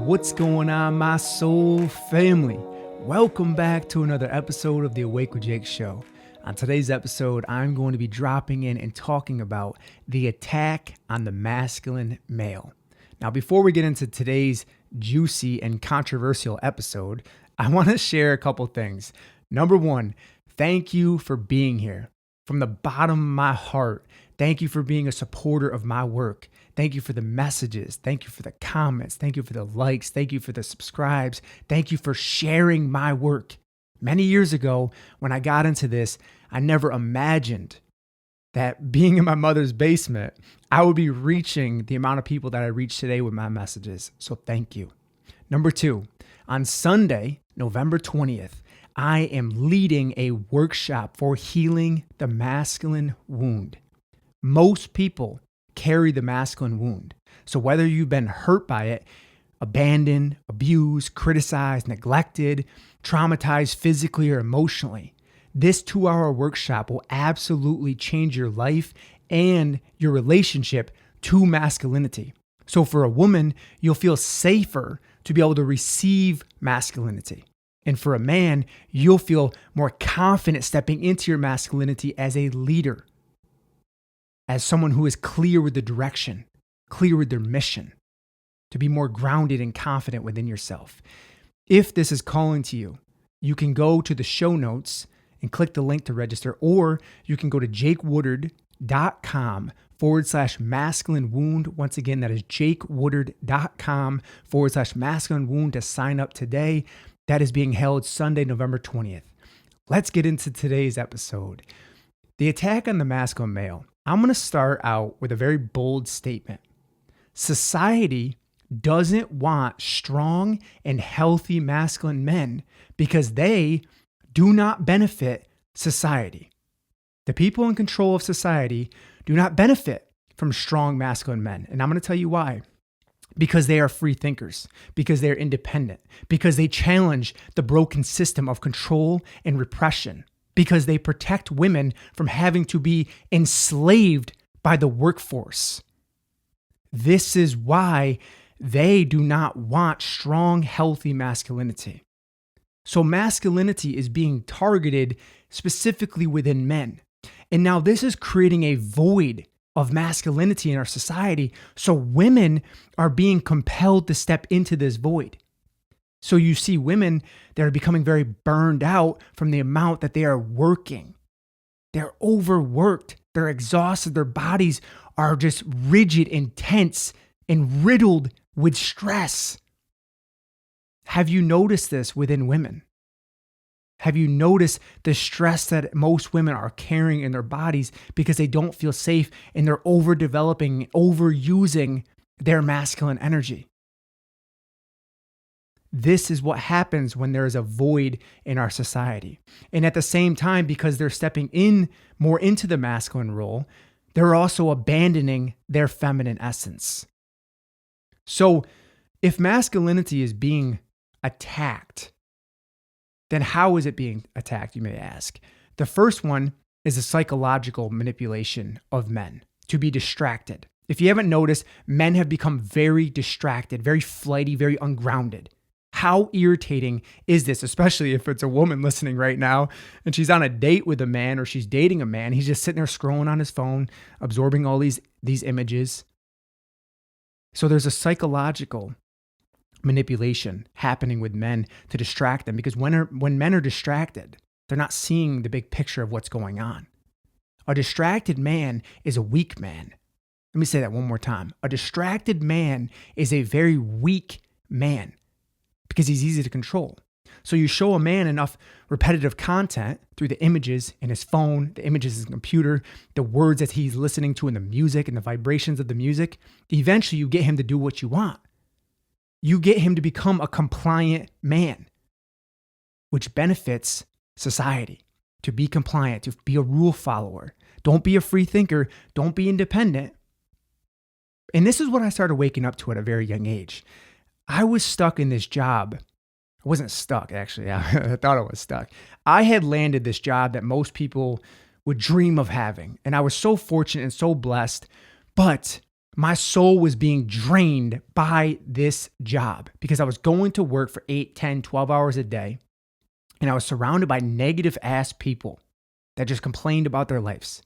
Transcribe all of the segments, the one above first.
What's going on, my soul family? Welcome back to another episode of the Awake with Jake show. On today's episode, I'm going to be dropping in and talking about the attack on the masculine male. Now, before we get into today's juicy and controversial episode, I want to share a couple things. Number one, thank you for being here. From the bottom of my heart, thank you for being a supporter of my work. Thank you for the messages. Thank you for the comments. Thank you for the likes. Thank you for the subscribes. Thank you for sharing my work. Many years ago, when I got into this, I never imagined that being in my mother's basement, I would be reaching the amount of people that I reach today with my messages. So thank you. Number two, on Sunday, November 20th, I am leading a workshop for healing the masculine wound. Most people carry the masculine wound. So whether you've been hurt by it, abandoned, abused, criticized, neglected, traumatized physically or emotionally, this 2-hour workshop will absolutely change your life and your relationship to masculinity. So for a woman, you'll feel safer to be able to receive masculinity. And for a man, you'll feel more confident stepping into your masculinity as a leader, as someone who is clear with the direction, clear with their mission, to be more grounded and confident within yourself. If this is calling to you, you can go to the show notes and click the link to register, or you can go to jakewoodard.com/masculine wound. Once again, that is jakewoodard.com/masculine wound to sign up today. That is being held Sunday, November 20th. Let's get into today's episode. The attack on the masculine male. I'm going to start out with a very bold statement. Society doesn't want strong and healthy masculine men because they do not benefit society. The people in control of society do not benefit from strong masculine men. And I'm going to tell you why. Because they are free thinkers, because they're independent, because they challenge the broken system of control and repression, because they protect women from having to be enslaved by the workforce. This is why they do not want strong, healthy masculinity. So masculinity is being targeted specifically within men. And now this is creating a void of masculinity in our society. So women are being compelled to step into this void. So you see women that are becoming very burned out from the amount that they are working. They're overworked. They're exhausted. Their bodies are just rigid and tense and riddled with stress. Have you noticed this within women? Have you noticed the stress that most women are carrying in their bodies because they don't feel safe and they're overdeveloping, overusing their masculine energy? This is what happens when there is a void in our society. And at the same time, because they're stepping in more into the masculine role, they're also abandoning their feminine essence. So if masculinity is being attacked, then how is it being attacked, you may ask? The first one is a psychological manipulation of men to be distracted. If you haven't noticed, men have become very distracted, very flighty, very ungrounded. How irritating is this, especially if it's a woman listening right now and she's on a date with a man or she's dating a man. He's just sitting there scrolling on his phone, absorbing all these images. So there's a psychological manipulation happening with men to distract them, because when men are distracted, they're not seeing the big picture of what's going on. A distracted man is a weak man. Let me say that one more time. A distracted man is a very weak man because he's easy to control. So you show a man enough repetitive content through the images in his phone, the images in his computer, the words that he's listening to in the music and the vibrations of the music, eventually you get him to do what you want. You get him to become a compliant man, which benefits society. To be compliant, to be a rule follower. Don't be a free thinker. Don't be independent. And this is what I started waking up to at a very young age. I was stuck in this job. I wasn't stuck, actually. I thought I was stuck. I had landed this job that most people would dream of having. And I was so fortunate and so blessed. But My soul was being drained by this job because I was going to work for 8, 10, 12 hours a day. And I was surrounded by negative ass people that just complained about their lives.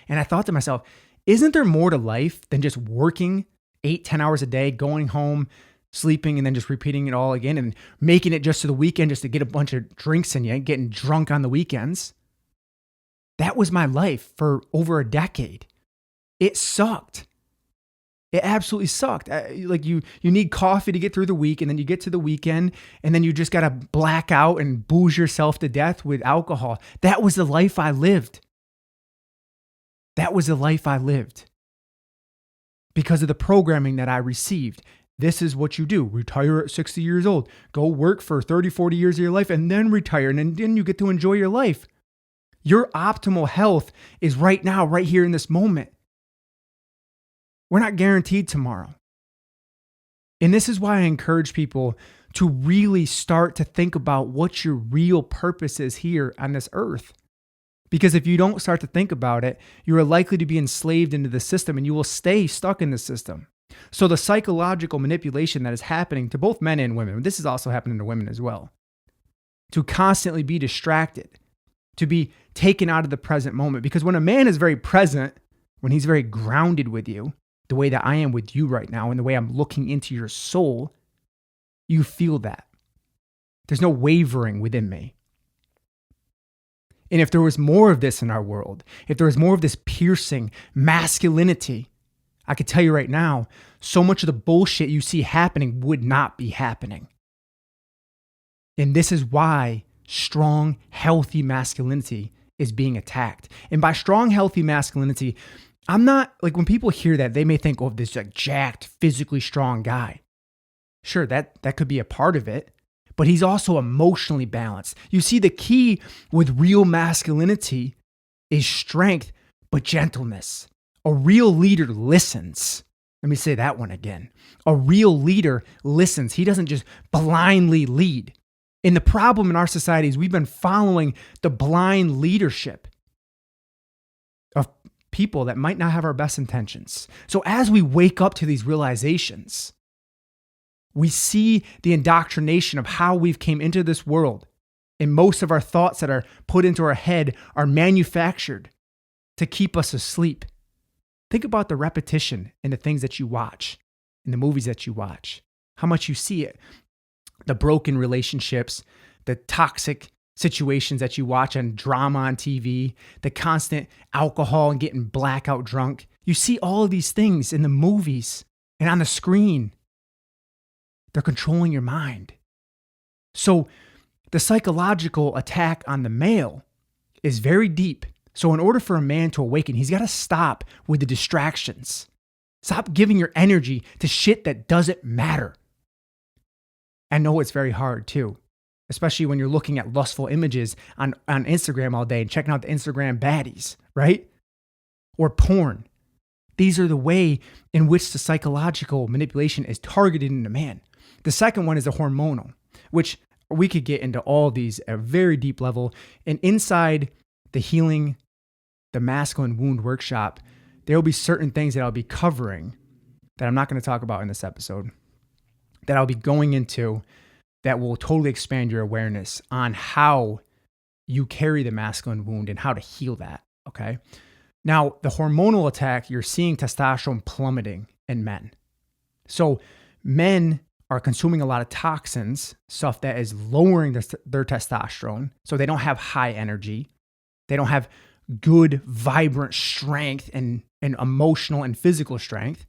And I thought to myself, isn't there more to life than just working 8, 10 hours a day, going home, sleeping, and then just repeating it all again and making it just to the weekend just to get a bunch of drinks in you, getting drunk on the weekends? That was my life for over a decade. It sucked. It absolutely sucked. Like you need coffee to get through the week, and then you get to the weekend, and then you just got to black out and booze yourself to death with alcohol. That was the life I lived. That was the life I lived because of the programming that I received. This is what you do. Retire at 60 years old. Go work for 30, 40 years of your life and then retire, and then you get to enjoy your life. Your optimal health is right now, right here in this moment. We're not guaranteed tomorrow. And this is why I encourage people to really start to think about what your real purpose is here on this earth. Because if you don't start to think about it, you are likely to be enslaved into the system and you will stay stuck in the system. So the psychological manipulation that is happening to both men and women, this is also happening to women as well, to constantly be distracted, to be taken out of the present moment. Because when a man is very present, when he's very grounded with you, the way that I am with you right now and the way I'm looking into your soul, you feel that. There's no wavering within me. And if there was more of this in our world, if there was more of this piercing masculinity, I could tell you right now, so much of the bullshit you see happening would not be happening. And this is why strong, healthy masculinity is being attacked. And by strong, healthy masculinity, I'm not, like when people hear that, they may think, oh, this like jacked, physically strong guy. Sure, that could be a part of it, but he's also emotionally balanced. You see, the key with real masculinity is strength, but gentleness. A real leader listens. Let me say that one again. A real leader listens. He doesn't just blindly lead. And the problem in our society is we've been following the blind leadership of people that might not have our best intentions. So as we wake up to these realizations, we see the indoctrination of how we've came into this world. And most of our thoughts that are put into our head are manufactured to keep us asleep. Think about the repetition in the things that you watch, in the movies that you watch, how much you see it, the broken relationships, the toxic situations that you watch on drama on TV, the constant alcohol and getting blackout drunk. You see all of these things in the movies and on the screen. They're controlling your mind. So the psychological attack on the male is very deep. So in order for a man to awaken, he's got to stop with the distractions. Stop giving your energy to shit that doesn't matter. I know it's very hard too, especially when you're looking at lustful images on Instagram all day and checking out the Instagram baddies, right? Or porn. These are the way in which the psychological manipulation is targeted in a man. The second one is the hormonal, which we could get into all these at a very deep level. And inside the healing, the masculine wound workshop, there will be certain things that I'll be covering that I'm not going to talk about in this episode, that I'll be going into that will totally expand your awareness on how you carry the masculine wound and how to heal that, okay? Now, the hormonal attack, you're seeing testosterone plummeting in men. So men are consuming a lot of toxins, stuff that is lowering their testosterone, so they don't have high energy. They don't have good, vibrant strength and emotional and physical strength.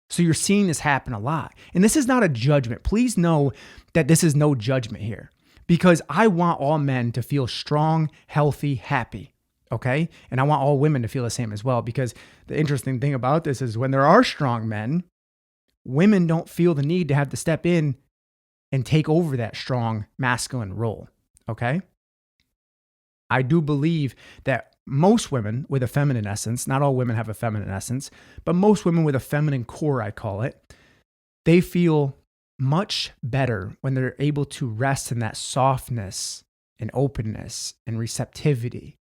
So you're seeing this happen a lot. And this is not a judgment. Please know that this is no judgment here, because I want all men to feel strong, healthy, happy, okay? And I want all women to feel the same as well, because the interesting thing about this is when there are strong men, women don't feel the need to have to step in and take over that strong masculine role, okay? I do believe that most women with a feminine essence, not all women have a feminine essence, but most women with a feminine core, I call it, they feel much better when they're able to rest in that softness and openness and receptivity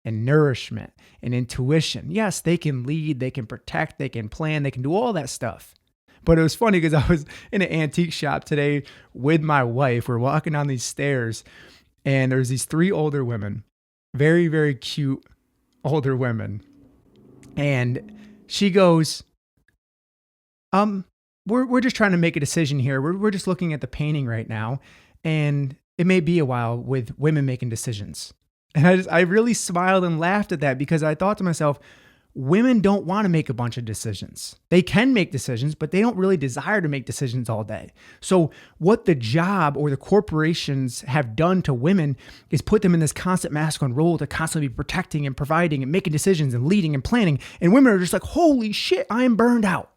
and nourishment and intuition. Yes, they can lead, they can protect, they can plan, they can do all that stuff. But it was funny because I was in an antique shop today with my wife. We're walking down these stairs and there's these 3 older women, very, very cute older women. And she goes, we're just trying to make a decision here. We're just looking at the painting right now. And it may be a while with women making decisions. And I really smiled and laughed at that because I thought to myself, women don't want to make a bunch of decisions. They can make decisions, but they don't really desire to make decisions all day. So what the job or the corporations have done to women is put them in this constant masculine role to constantly be protecting and providing and making decisions and leading and planning. And women are just like, holy shit, I am burned out.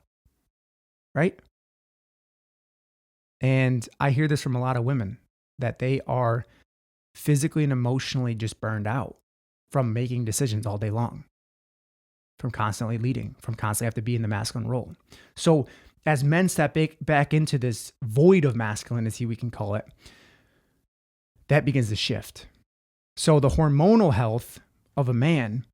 Right? And I hear this from a lot of women that they are physically and emotionally just burned out from making decisions all day long, from constantly leading, from constantly have to be in the masculine role. So as men step back into this void of masculinity, we can call it, that begins to shift. So the hormonal health of a man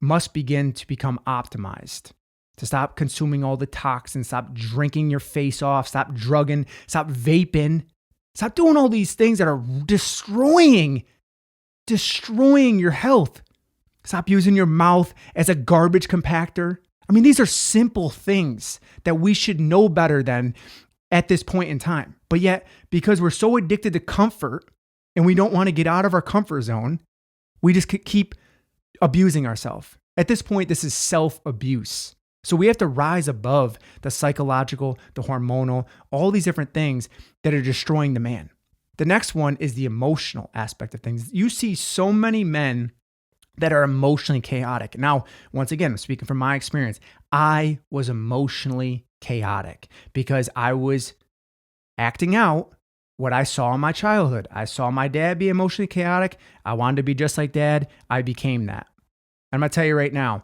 must begin to become optimized, to stop consuming all the toxins, stop drinking your face off, stop drugging, stop vaping, stop doing all these things that are destroying your health. Stop using your mouth as a garbage compactor. I mean, these are simple things that we should know better than at this point in time. But yet, because we're so addicted to comfort and we don't want to get out of our comfort zone, we just keep abusing ourselves. At this point, this is self-abuse. So we have to rise above the psychological, the hormonal, all these different things that are destroying the man. The next one is the emotional aspect of things. You see so many men that are emotionally chaotic. Now, once again, I'm speaking from my experience. I was emotionally chaotic because I was acting out what I saw in my childhood. I saw my dad be emotionally chaotic. I wanted to be just like dad. I became that. I'm going to tell you right now,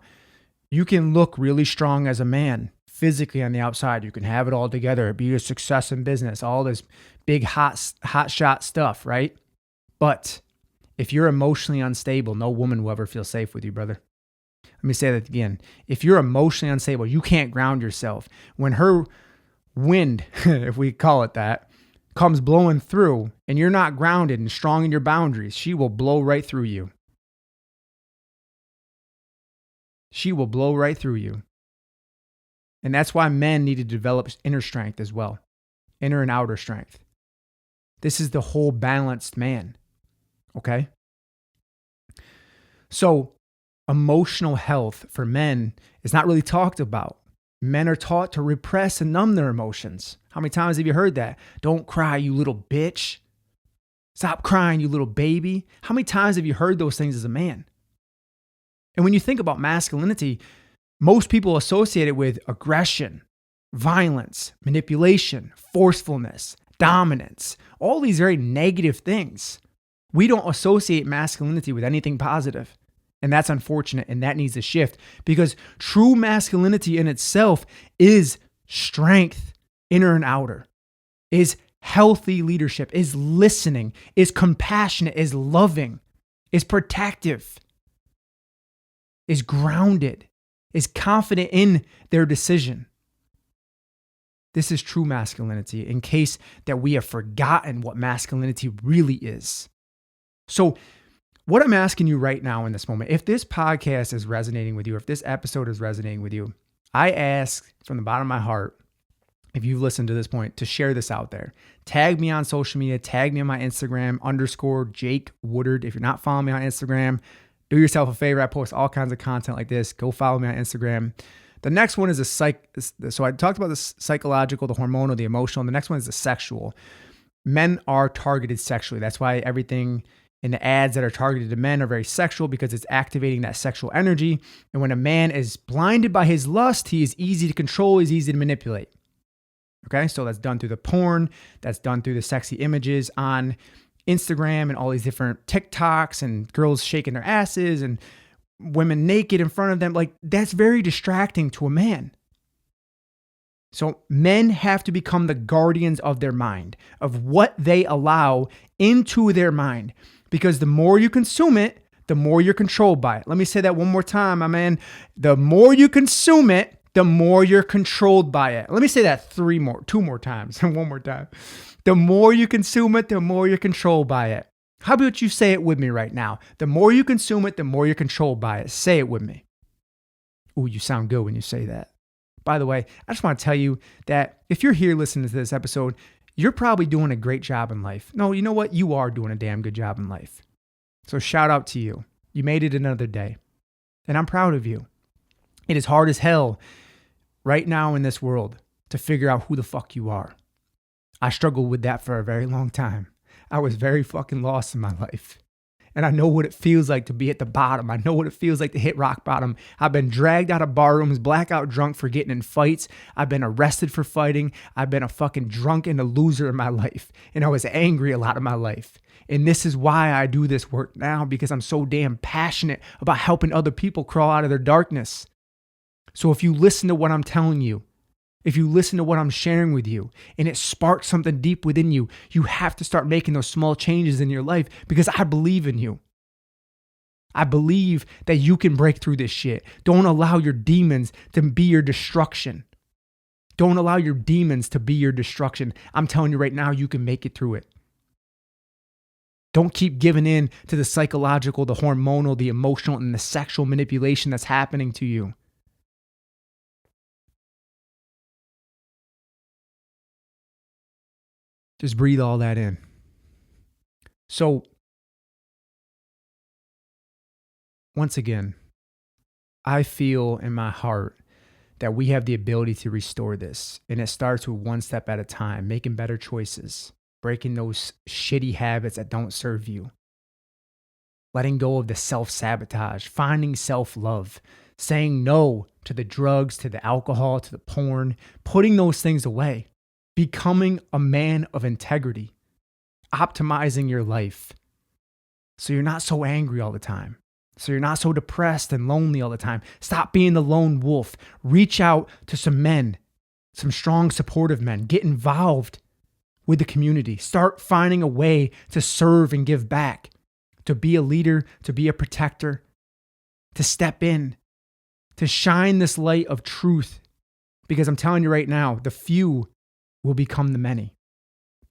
you can look really strong as a man physically on the outside. You can have it all together, be a success in business, all this big hot shot stuff, right? But if you're emotionally unstable, no woman will ever feel safe with you, brother. Let me say that again. If you're emotionally unstable, you can't ground yourself. When her wind, if we call it that, comes blowing through and you're not grounded and strong in your boundaries, she will blow right through you. She will blow right through you. And that's why men need to develop inner strength as well. Inner and outer strength. This is the whole balanced man. Okay? So, emotional health for men is not really talked about. Men are taught to repress and numb their emotions. How many times have you heard that? Don't cry, you little bitch. Stop crying, you little baby. How many times have you heard those things as a man? And when you think about masculinity, most people associate it with aggression, violence, manipulation, forcefulness, dominance, all these very negative things. We don't associate masculinity with anything positive. And that's unfortunate, and that needs to shift because true masculinity in itself is strength, inner and outer, is healthy leadership, is listening, is compassionate, is loving, is protective, is grounded, is confident in their decision. This is true masculinity in case that we have forgotten what masculinity really is. So what I'm asking you right now in this moment, if this podcast is resonating with you, if this episode is resonating with you, I ask from the bottom of my heart, if you've listened to this point, to share this out there. Tag me on social media, tag me on my Instagram, _Jake Woodard. If you're not following me on Instagram, do yourself a favor. I post all kinds of content like this. Go follow me on Instagram. The next one is so I talked about the psychological, the hormonal, the emotional. The next one is the sexual. Men are targeted sexually. That's why everything in the ads that are targeted to men are very sexual because it's activating that sexual energy. And when a man is blinded by his lust, he is easy to control, he's easy to manipulate. Okay, so that's done through the porn, that's done through the sexy images on Instagram and all these different TikToks and girls shaking their asses and women naked in front of them. Like, that's very distracting to a man. So men have to become the guardians of their mind, of what they allow into their mind. Because the more you consume it, the more you're controlled by it. Let me say that one more time, my man. The more you consume it, the more you're controlled by it. Let me say that two more times, and one more time. The more you consume it, the more you're controlled by it. How about you say it with me right now? The more you consume it, the more you're controlled by it. Say it with me. Ooh, you sound good when you say that. By the way, I just want to tell you that if you're here listening to this episode, you're probably doing a great job in life. No, you know what? You are doing a damn good job in life. So shout out to you. You made it another day. And I'm proud of you. It is hard as hell right now in this world to figure out who the fuck you are. I struggled with that for a very long time. I was very fucking lost in my life. And I know what it feels like to be at the bottom. I know what it feels like to hit rock bottom. I've been dragged out of bar rooms, blackout drunk for getting in fights. I've been arrested for fighting. I've been a fucking drunk and a loser in my life. And I was angry a lot of my life. And this is why I do this work now, because I'm so damn passionate about helping other people crawl out of their darkness. So if you listen to what I'm telling you, if you listen to what I'm sharing with you and it sparks something deep within you, you have to start making those small changes in your life, because I believe in you. I believe that you can break through this shit. Don't allow your demons to be your destruction. Don't allow your demons to be your destruction. I'm telling you right now, you can make it through it. Don't keep giving in to the psychological, the hormonal, the emotional, and the sexual manipulation that's happening to you. Just breathe all that in. So, once again, I feel in my heart that we have the ability to restore this. And it starts with one step at a time, making better choices, breaking those shitty habits that don't serve you, letting go of the self-sabotage, finding self-love, saying no to the drugs, to the alcohol, to the porn, putting those things away. Becoming a man of integrity, optimizing your life so you're not so angry all the time, so you're not so depressed and lonely all the time. Stop being the lone wolf. Reach out to some men, some strong, supportive men. Get involved with the community. Start finding a way to serve and give back, to be a leader, to be a protector, to step in, to shine this light of truth. Because I'm telling you right now, the few will become the many.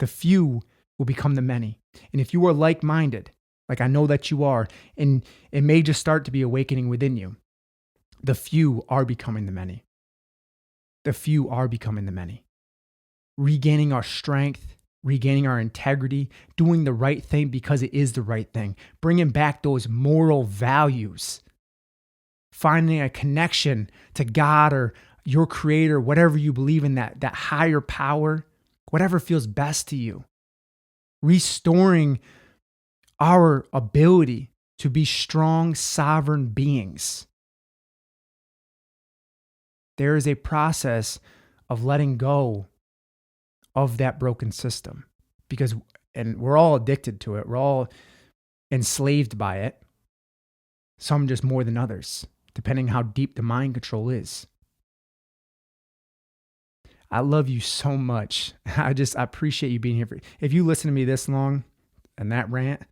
The few will become the many. And if you are like-minded, like I know that you are, and it may just start to be awakening within you, the few are becoming the many. The few are becoming the many. Regaining our strength, regaining our integrity, doing the right thing because it is the right thing, bringing back those moral values, finding a connection to God or your creator, whatever you believe in, that higher power, whatever feels best to you. Restoring our ability to be strong, sovereign beings. There is a process of letting go of that broken system, and we're all addicted to it. We're all enslaved by it. Some just more than others, depending how deep the mind control is. I love you so much. I appreciate you being here. If you listen to me this long and that rant,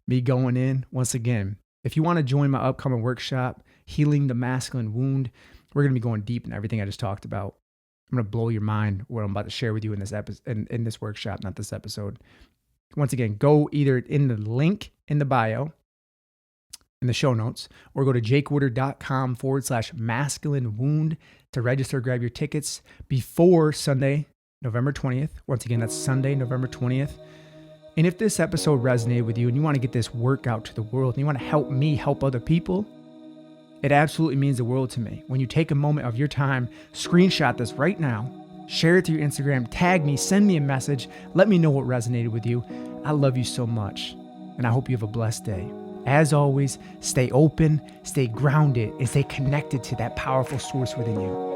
me going in, once again, if you want to join my upcoming workshop, Healing the Masculine Wound, we're going to be going deep in everything I just talked about. I'm going to blow your mind what I'm about to share with you in this in this workshop, not this episode. Once again, go either in the link in the bio, in the show notes, or go to jakewoodard.com/masculine wound to register, grab your tickets before Sunday, November 20th. Once again, that's Sunday, November 20th. And if this episode resonated with you and you want to get this work out to the world and you want to help me help other people, it absolutely means the world to me. When you take a moment of your time, screenshot this right now, share it to your Instagram, tag me, send me a message, let me know what resonated with you. I love you so much, and I hope you have a blessed day. As always, stay open, stay grounded, and stay connected to that powerful source within you.